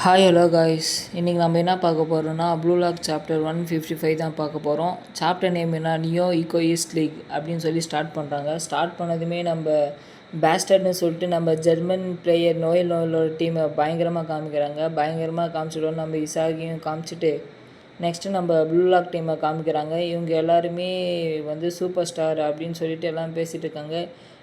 Hi hello guys, இன்றைக்கி நம்ம என்ன பார்க்க போகிறோம்னா ப்ளூ லாக் சாப்டர் 155 தான் பார்க்க போகிறோம். சாப்டர் நேம் என்ன, நியோ ஈகோ ஈஸ்ட் லீக் அப்படின்னு சொல்லி ஸ்டார்ட் பண்ணுறாங்க. ஸ்டார்ட் பண்ணதுமே நம்ம பேஸ்டர்னு சொல்லிட்டு நம்ம ஜெர்மன் பிளேயர் நோயலோட டீமை பயங்கரமாக காமிக்கிறாங்க. பயங்கரமாக காமிச்சிடுவோம். நம்ம இசாகியும் காமிச்சிட்டு நெக்ஸ்ட்டு நம்ம ப்ளூ லாக் டீமை காமிக்கிறாங்க. இவங்க எல்லாருமே வந்து சூப்பர் ஸ்டார் அப்படின்னு சொல்லிட்டு எல்லாம் பேசிகிட்டு இருக்காங்க.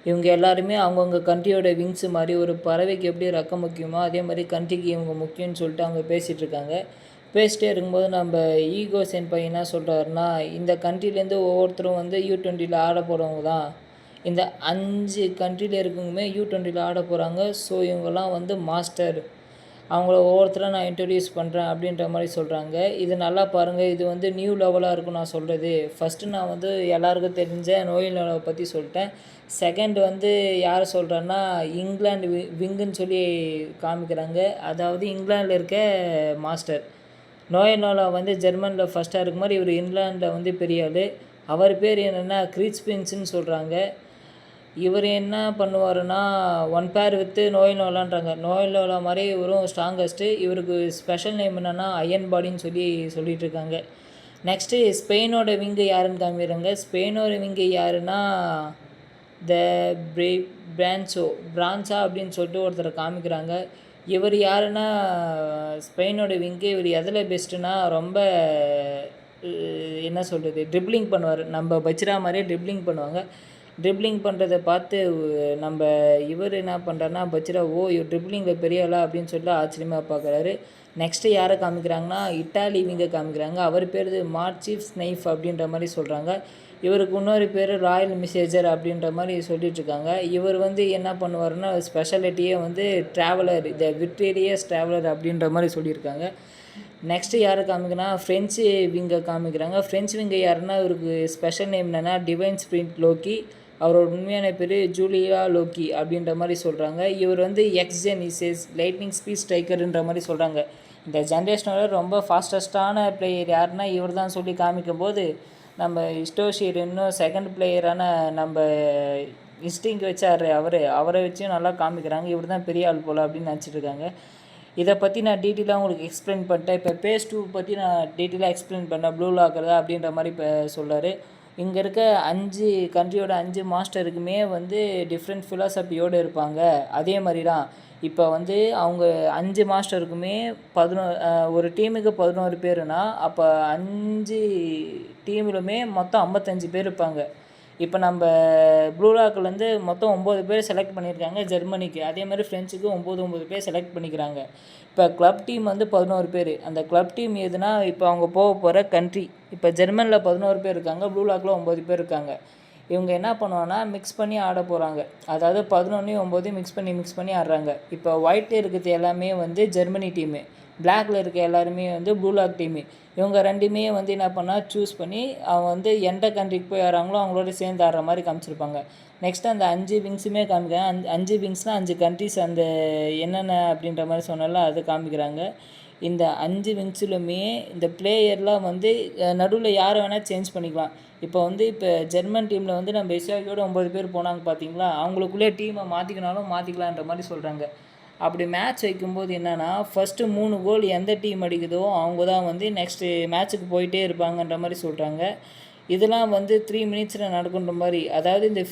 இவங்க எல்லாருமே அவங்கவுங்க கண்ட்ரியோட விங்ஸு மாதிரி, ஒரு பறவைக்கு எப்படி ரெக்க முக்கியமோ அதே மாதிரி கண்ட்ரிக்கு இவங்க முக்கியம்னு சொல்லிட்டு அவங்க பேசிகிட்ருக்காங்க. பேசிட்டே இருக்கும்போது நம்ம ஈகோ சென்பாய் என்ன சொல்கிறாருன்னா, இந்த கண்ட்ரிலேருந்து ஒவ்வொருத்தரும் வந்து U20 ஆட போகிறவங்க தான். இந்த 5 கண்ட்ரியில் இருக்கவங்களுமே U20 ஆட போகிறாங்க. ஸோ இவங்கெல்லாம் வந்து மாஸ்டர். அவங்கள ஒவ்வொருத்தராக நான் இன்ட்ரடியூஸ் பண்ணுறேன் அப்படின்ற மாதிரி சொல்கிறாங்க. இது நல்லா பாருங்கள், இது வந்து நியூ லெவலாக இருக்கும் நான் சொல்கிறது. ஃபஸ்ட்டு நான் வந்து எல்லாருக்கும் தெரிஞ்ச நோயல் லெவலை பற்றி சொல்லிட்டேன். செகண்ட் வந்து யார் சொல்கிறேன்னா, இங்கிலாந்து விங்குன்னு சொல்லி காமிக்கிறாங்க. அதாவது இங்கிலாண்டில் இருக்க மாஸ்டர். நோயலோலா வந்து ஜெர்மனியில் ஃபஸ்ட்டாக இருக்கும் மாதிரி இவர் இங்கிலாண்டில் வந்து பெரிய ஆள். அவர் பேர் என்னென்னா கிரீச்பின்ஸ்ன்னு சொல்கிறாங்க. இவர் என்ன பண்ணுவாருன்னா, ஒன் பேர் வித்து நோயலோலான்றாங்க. நோயலோலா மாதிரி இவரும் ஸ்ட்ராங்கஸ்ட்டு. இவருக்கு ஸ்பெஷல் நேம் என்னென்னா அயன் பாடின்னு சொல்லிட்டு இருக்காங்க. நெக்ஸ்ட்டு ஸ்பெயினோட விங்கு யாருன்னு காமிக்கிறாங்க. ஸ்பெயினோட விங்கு யாருன்னா த பிரான்சா அப்படின்னு சொல்லிட்டு ஒருத்தரை காமிக்கிறாங்க. இவர் யாருன்னா ஸ்பெயினோட விங்கு. இவர் எதில் பெஸ்ட்டுன்னா ரொம்ப என்ன சொல்கிறது, ட்ரிப்ளிங் பண்ணுவார். நம்ம பச்சிரா மாதிரியே ட்ரிப்ளிங் பண்ணுவாங்க. ட்ரிப்ளிங் பண்ணுறதை பார்த்து நம்ம இவர் என்ன பண்ணுறாருன்னா பச்சிரா, இவர் ட்ரிப்ளிங்கில் பெரிய ஆளா அப்படின்னு சொல்லிட்டு ஆச்சரியமாக பார்க்குறாரு. நெக்ஸ்ட்டு யாரை காமிக்கிறாங்கன்னா இட்டாலி விங்கை காமிக்கிறாங்க. அவர் பேர் மார்ச்சீஃப் ஸ்னைஃப் அப்படின்ற மாதிரி சொல்கிறாங்க. இவருக்கு இன்னொரு பேர் ராயல் மெசேஜர் அப்படின்ற மாதிரி சொல்லிகிட்ருக்காங்க. இவர் வந்து என்ன பண்ணுவாருன்னா ஸ்பெஷாலிட்டியே வந்து ட்ராவலர், த விக்டோரியஸ் ட்ராவலர் அப்படின்ற மாதிரி சொல்லியிருக்காங்க. நெக்ஸ்ட்டு யாரை காமிக்கிறா, ஃப்ரெஞ்சு விங்கை காமிக்கிறாங்க. ஃப்ரெஞ்சு விங்கை யாருன்னா இவருக்கு ஸ்பெஷல் நேம் என்னென்னா டிவைன் ஸ்பிரிண்ட் லோக்கி. அவரோட உண்மையான பேர் ஜூலியா லோக்கி அப்படின்ற மாதிரி சொல்கிறாங்க. இவர் வந்து எக்ஸ்ஜென் இசேஸ் லைட்னிங் ஸ்பீட் ஸ்ட்ரைக்கருன்ற மாதிரி சொல்கிறாங்க. இந்த ஜென்ரேஷனோட ரொம்ப ஃபாஸ்டஸ்ட்டான பிளேயர் யாருன்னா இவர் தான் சொல்லி காமிக்கும் போது, நம்ம ஹிஸ்டோஷியர் இன்னும் செகண்ட் பிளேயரான நம்ம இன்ஸ்டிங் வச்சார் அவரை வச்சும் நல்லா காமிக்கிறாங்க. இவர் தான் பெரிய ஆள் போல் அப்படின்னு நினச்சிட்ருக்காங்க. இதை பற்றி நான் டீட்டெயிலாக உங்களுக்கு எக்ஸ்பிளைன் பண்ணிட்டேன். இப்போ பேஸ் 2 பற்றி நான் டீட்டெயிலாக எக்ஸ்பிளைன் பண்ணேன். ப்ளூ லாக்கர் அப்படின்ற மாதிரி இப்போ சொல்கிறார். இங்கே இருக்க 5 கண்ட்ரியோட 5 மாஸ்டருக்குமே வந்து டிஃப்ரெண்ட் ஃபிலாசபியோடு இருப்பாங்க. அதே மாதிரி தான் இப்போ வந்து அவங்க 5 மாஸ்டருக்குமே ஒரு டீமுக்கு 11 பேருனா, அப்போ 5 டீமிலுமே மொத்தம் 55 பேர் இருப்பாங்க. இப்போ நம்ம ப்ளூ லாக்லேருந்து மொத்தம் 9 பேர் செலக்ட் பண்ணியிருக்காங்க ஜெர்மனிக்கு. அதே மாதிரி ஃப்ரெஞ்சுக்கு 9 பேர் செலக்ட் பண்ணிக்கிறாங்க. இப்போ கிளப் டீம் வந்து 11 பேர். அந்த கிளப் டீம் எதுனா இப்போ அவங்க போக போகிற கண்ட்ரி. இப்போ ஜெர்மனியில் 11 பேர் இருக்காங்க, ப்ளூ லாக்கில் 9 பேர் இருக்காங்க. இவங்க என்ன பண்ணுவாங்கன்னா மிக்ஸ் பண்ணி ஆட போகிறாங்க. அதாவது 11 9 மிக்ஸ் பண்ணி ஆடுறாங்க. இப்போ ஒயிட்டில் இருக்கிறது எல்லாமே வந்து ஜெர்மனி டீமு, பிளாக்ல இருக்க எல்லாருமே வந்து ப்ளூ லாக் டீமு. இவங்க ரெண்டுமே வந்து என்ன பண்ணால் சூஸ் பண்ணி அவங்க வந்து எந்த கண்ட்ரிக்கு போய் ஆடுறாங்களோ அவங்களோட சேர்ந்து ஆடுற மாதிரி காமிச்சிருப்பாங்க. நெக்ஸ்ட்டு அந்த 5 விங்ஸுமே காமிக்கிறாங்க. 5 விங்ஸ்னால் 5 கண்ட்ரிஸ் அந்த என்னென்ன அப்படின்ற மாதிரி சொன்னால அது காமிக்கிறாங்க. இந்த 5 விங்ஸ்லுமே இந்த பிளேயர்லாம் வந்து நடுவில் யாரை வேணால் சேஞ்ச் பண்ணிக்கலாம். இப்போ ஜெர்மன் டீமில் வந்து நம்ம இஸ்ராயலோட 9 பேர் போனாங்க பார்த்தீங்களா, அவங்களுக்குள்ளே டீமை மாற்றிக்கலான்ற மாதிரி சொல்கிறாங்க. அப்படி மேட்ச் வைக்கும்போது என்னென்னா ஃபஸ்ட்டு 3 கோல் எந்த டீம் அடிக்குதோ அவங்க தான் வந்து நெக்ஸ்ட்டு மேட்ச்சுக்கு போயிட்டே இருப்பாங்கன்ற மாதிரி சொல்கிறாங்க. இதெல்லாம் வந்து 3 மினிட்ஸில் நடக்குன்ற மாதிரி. அதாவது இந்த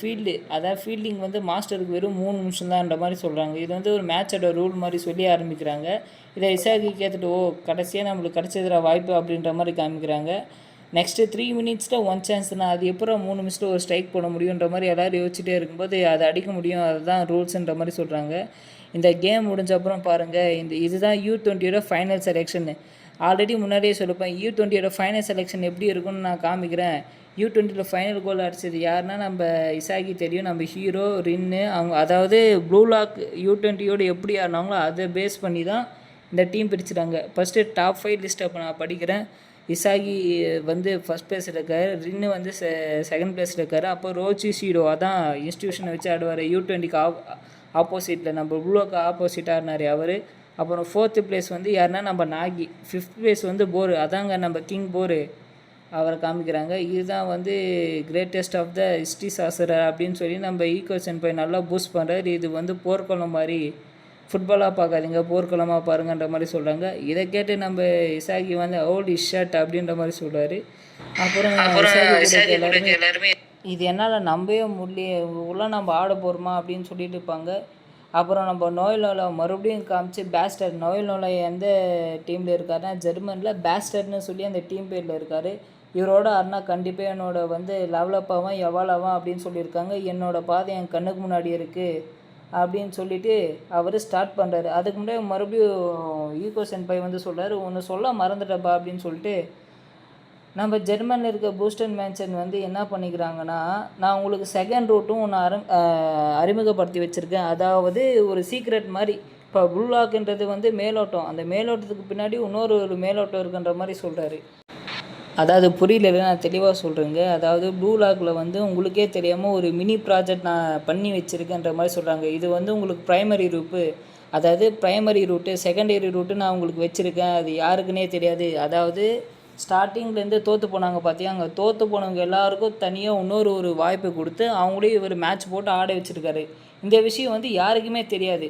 ஃபீல்டிங் வந்து மாஸ்டருக்கு வெறும் 3 நிமிஷம் தான்ன்ற மாதிரி சொல்கிறாங்க. இது வந்து ஒரு மேட்சோட ரூல் மாதிரி சொல்லி ஆரம்பிக்கிறாங்க. இதை இசாகி கேட்டுட்டு கடைசியாக நம்மளுக்கு கிடச்சதுல வாய்ப்பு அப்படின்ற மாதிரி காமிக்கிறாங்க. நெக்ஸ்ட்டு 3 மினிட்ஸில் 1 சான்ஸ்னா அது எப்போ 3 நிமிஷத்தில் ஒரு ஸ்ட்ரைக் போட முடியுன்ற மாதிரி எல்லோரும் யோசிச்சுட்டே இருக்கும்போது அதை அடிக்க முடியும், அதுதான் ரூல்ஸுன்ற மாதிரி சொல்கிறாங்க. இந்த கேம் முடிஞ்ச அப்புறம் பாருங்கள், இதுதான் U20யோட ஃபைனல் செலெக்ஷனு. ஆல்ரெடி முன்னாடியே சொல்லிப்பேன், U20யோட ஃபைனல் செலெக்ஷன் எப்படி இருக்குன்னு நான் காமிக்கிறேன். U20யில் ஃபைனல் கோல் அடிச்சது யாருன்னா நம்ம இசாகி தெரியும், நம்ம ஹீரோ ரின்னு. அவங்க அதாவது ப்ளூ லாக் U20யோடு எப்படி ஆடினாங்களோ அதை பேஸ் பண்ணி தான் இந்த டீம் பிரிச்சுட்டாங்க. ஃபஸ்ட்டு டாப் 5 லிஸ்ட்டை இப்போ நான் படிக்கிறேன். இசாகி வந்து ஃபஸ்ட் பிளேஸில் இருக்கார், ரின்னு வந்து செகண்ட் பிளேஸில் இருக்கார். அப்போ ரோச்சி ஷீடோ அதான் இன்ஸ்டியூஷனை வச்சு ஆடுவார். U20க்கு ஆப்போசிட்டில் நம்ம ப்ளூக்கு ஆப்போசிட்டாக இருந்தார் அவர். அப்புறம் 4th பிளேஸ் வந்து யாருன்னா நம்ம நாகி. 5th பிளேஸ் வந்து போரு, அதாங்க நம்ம கிங் போரு, அவரை காமிக்கிறாங்க. இதுதான் வந்து greatest of the history sorcerer அப்படின்னு சொல்லி நம்ம ஈகோ சென்பாய் நல்லா பூஸ்ட் பண்ணுறாரு. இது வந்து போர்க்களம் மாதிரி ஃபுட்பாலாக பார்க்காதீங்க, போர்க்களமாக பாருங்கன்ற மாதிரி சொல்கிறாங்க. இதை கேட்டு நம்ம இசாகி வந்து ஹோலி ஷிட் அப்படின்ற மாதிரி சொல்கிறாரு. அப்புறம் இசாகி கூட எல்லாருமே இது என்னால் நம்பவே முடியல, இவ்வளோ நம்ம ஆட போகிறோமா அப்படின்னு சொல்லிட்டு இருப்பாங்க. அப்புறம் நம்ம நோயல் நோலா மறுபடியும் காமிச்சு பேஸ்டர், நோயல் நோலா எந்த டீமில் இருக்காருன்னா ஜெர்மனியில் பேஸ்டர்னு சொல்லி அந்த டீம் பேரில் இருக்கார். இவரோட ஆடினா கண்டிப்பாக என்னோட வந்து லெவலப் ஆவான் எவால் ஆவான் அப்படின்னு சொல்லியிருக்காங்க. என்னோடய பாதை என் கண்ணுக்கு முன்னாடி இருக்குது அப்படின்னு சொல்லிட்டு அவர் ஸ்டார்ட் பண்ணுறாரு. அதுக்கு முன்னாடி மறுபடியும் ஈகோ சென்பாய் வந்து சொல்கிறாரு, ஒன்று சொல்ல மறந்துட்டப்பா அப்படின்னு சொல்லிட்டு நம்ம ஜெர்மனியில் இருக்க பூஸ்டன் மேன்சன் வந்து என்ன பண்ணிக்கிறாங்கன்னா, நான் உங்களுக்கு செகண்ட் ரூட்டும் ஒன்று அறிமுகப்படுத்தி வச்சுருக்கேன். அதாவது ஒரு சீக்ரெட் மாதிரி. இப்போ ப்ளூ லாக்ன்றது வந்து மேலோட்டம், அந்த மேலோட்டத்துக்கு பின்னாடி இன்னொரு மேலோட்டம் இருக்குன்ற மாதிரி சொல்கிறாரு. அதாவது புரியல, நான் தெளிவாக சொல்கிறேங்க. அதாவது ப்ளூ லாக்கில் வந்து உங்களுக்கே தெரியாமல் ஒரு மினி ப்ராஜெக்ட் நான் பண்ணி வச்சுருக்கேன்ற மாதிரி சொல்கிறாங்க. இது வந்து உங்களுக்கு ப்ரைமரி ரூப்பு, அதாவது ப்ரைமரி ரூட்டு செகண்டரி ரூட்டு நான் உங்களுக்கு வச்சுருக்கேன். அது யாருக்குன்னே தெரியாது. அதாவது ஸ்டார்டிங்லேருந்து தோற்று போனாங்க பார்த்தியா, அங்கே தோற்று போனவங்க எல்லாருக்கும் தனியாக ஒரு வாய்ப்பு கொடுத்து அவங்களே இவர் மேட்ச் போட்டு ஆட வச்சுருக்காரு. இந்த விஷயம் வந்து யாருக்குமே தெரியாது.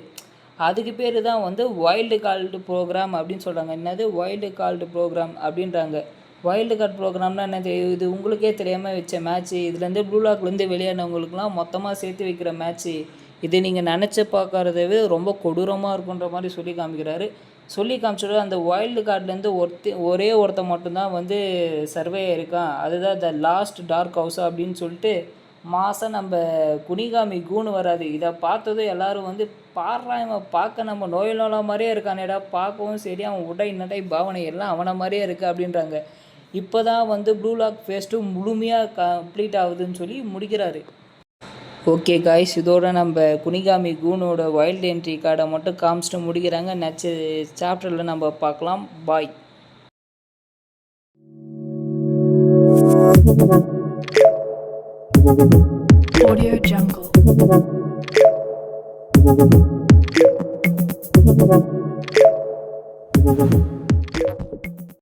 அதுக்கு பேர் தான் வந்து வைல்டு கார்டு ப்ரோக்ராம் அப்படின்னு சொல்கிறாங்க. என்னது வைல்டு கார்டு ப்ரோக்ராம் அப்படின்றாங்க. வைல்டு கார்டு ப்ரோக்ராம்னா என்னது? இது உங்களுக்கே தெரியாமல் வச்ச மேட்ச்சு. இதுலேருந்து ப்ளூ லாக்லேருந்து வெளியானவங்களுக்குலாம் மொத்தமாக சேர்த்து வைக்கிற மேட்ச்சு. இது நீங்கள் நினச்சி பார்க்கறதவே ரொம்ப கொடூரமாக இருக்குன்ற மாதிரி சொல்லி காமிக்கிறாரு. சொல்லி காமிச்சிட்டு அந்த வைல்டு கார்ட்லேருந்து ஒரே ஒருத்தன் மட்டும்தான் வந்து சர்வே இருக்கான். அதுதான் த லாஸ்ட் டார்க் ஹவுஸ் அப்படின்னு சொல்லிட்டு மாதம் நம்ம குனிகாமி கூணு வராது. இதை பார்த்ததும் எல்லோரும் வந்து பாடுறான், இவன் பார்க்க நம்ம நோயிலோலா மாதிரியே இருக்கானேடா, பார்க்கவும் சரி அவன் உடை நடை பாவனை எல்லாம் அவனை மாதிரியே இருக்குது அப்படின்றாங்க. இப்போ தான் வந்து ப்ளூ லாக் ஃபேஸ் 2 முழுமையாக கம்ப்ளீட் ஆகுதுன்னு சொல்லி முடிக்கிறாரு. ஓகே காய்ஸ், இதோட நம்ம குனிகாமி கூனோட வைல்டு என்ட்ரி கார்டை மட்டும் காமிச்சிட்டு முடிக்கிறாங்க. நெக்ஸ்ட் சாப்டரில் நம்ம பார்க்கலாம். பாய். Audio Jungle.